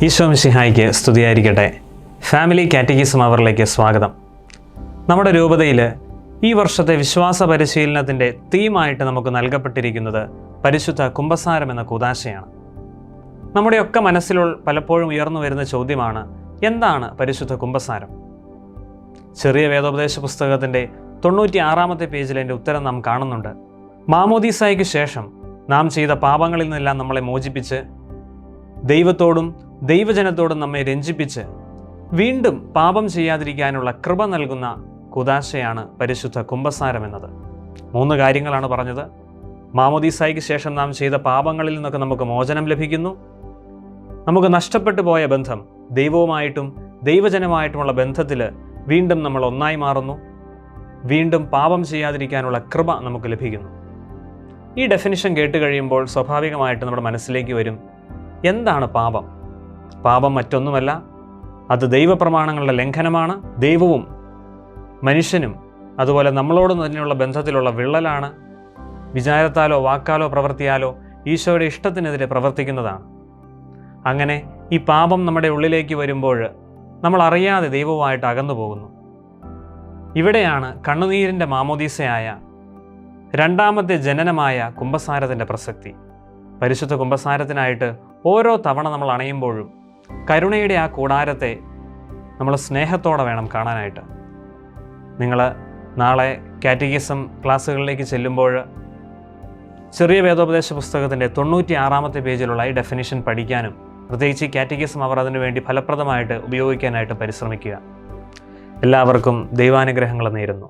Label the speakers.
Speaker 1: ഈശോ മിശിഹായ്ക്ക് സ്തുതിയായിരിക്കട്ടെ. Family catechism അവറിലേക്ക് സ്വാഗതം. നമ്മുടെ രൂപതയിൽ ഈ വർഷത്തെ വിശ്വാസ പരിശീലനത്തിൻ്റെ തീമായിട്ട് നമുക്ക് നൽകപ്പെട്ടിരിക്കുന്നത് പരിശുദ്ധ കുമ്പസാരം എന്ന കൂദാശയാണ്. നമ്മുടെയൊക്കെ മനസ്സിൽ പലപ്പോഴും ഉയർന്നു വരുന്ന ചോദ്യമാണ്, എന്താണ് പരിശുദ്ധ കുമ്പസാരം? ചെറിയ വേദോപദേശ പുസ്തകത്തിൻ്റെ 96-ാമത്തെ പേജിൽ എൻ്റെ ഉത്തരം നാം കാണുന്നുണ്ട്. മാമോദീസായ്ക്ക് ശേഷം നാം ചെയ്ത പാപങ്ങളിൽ നിന്നെല്ലാം നമ്മളെ മോചിപ്പിച്ച് ദൈവത്തോടും ദൈവജനത്തോടും നമ്മെ രഞ്ജിപ്പിച്ച് വീണ്ടും പാപം ചെയ്യാതിരിക്കാനുള്ള കൃപ നൽകുന്ന കൂദാശയാണ് പരിശുദ്ധ കുമ്പസാരം എന്നത്. 3 കാര്യങ്ങളാണ് പറഞ്ഞത്. മാമോദീസായ്ക്ക് ശേഷം നാം ചെയ്ത പാപങ്ങളിൽ നിന്നൊക്കെ നമുക്ക് മോചനം ലഭിക്കുന്നു. നമുക്ക് നഷ്ടപ്പെട്ടു പോയ ബന്ധം, ദൈവവുമായിട്ടും ദൈവജനമായിട്ടുമുള്ള ബന്ധത്തിൽ വീണ്ടും നമ്മൾ ഒന്നായി മാറുന്നു. വീണ്ടും പാപം ചെയ്യാതിരിക്കാനുള്ള കൃപ നമുക്ക് ലഭിക്കുന്നു. ഈ ഡെഫിനിഷൻ കേട്ട് കഴിയുമ്പോൾ സ്വാഭാവികമായിട്ട് നമ്മുടെ മനസ്സിലേക്ക് വരും, എന്താണ് പാപം? പാപം മറ്റൊന്നുമല്ല, അത് ദൈവപ്രമാണങ്ങളുടെ ലംഘനമാണ്. ദൈവവും മനുഷ്യനും അതുപോലെ നമ്മളോട് തന്നെയുള്ള ബന്ധത്തിലുള്ള വിള്ളലാണ്. വിചാരത്താലോ വാക്കാലോ പ്രവർത്തിയാലോ ഈശോയുടെ ഇഷ്ടത്തിനെതിരെ പ്രവർത്തിക്കുന്നതാണ്. അങ്ങനെ ഈ പാപം നമ്മുടെ ഉള്ളിലേക്ക് വരുമ്പോൾ നമ്മൾ അറിയാതെ ദൈവവുമായിട്ട് അകന്നു പോകുന്നു. ഇവിടെയാണ് കണ്ണുനീരിൻ്റെ മാമോദീസയായ രണ്ടാമത്തെ ജനനമായ കുമ്പസാരത്തിൻ്റെ പ്രസക്തി. പരിശുദ്ധ കുമ്പസാരത്തിനായിട്ട് ഓരോ തവണ നമ്മൾ അണയുമ്പോഴും കരുണയുടെ ആ കൂടാരത്തെ നമ്മൾ സ്നേഹത്തോടെ വേണം കാണാനായിട്ട്. നിങ്ങൾ നാളെ കാറ്റഗിസം ക്ലാസ്സുകളിലേക്ക് ചെല്ലുമ്പോൾ ചെറിയ വേദോപദേശ പുസ്തകത്തിൻ്റെ 96-ാമത്തെ പേജിലുള്ള ഈ ഡെഫിനിഷൻ പഠിക്കാനും പ്രത്യേകിച്ച് ഈ കാറ്റഗിസം അവർ അതിനു വേണ്ടി ഫലപ്രദമായിട്ട് ഉപയോഗിക്കാനായിട്ട് പരിശ്രമിക്കുക. എല്ലാവർക്കും ദൈവാനുഗ്രഹങ്ങൾ നേരുന്നു.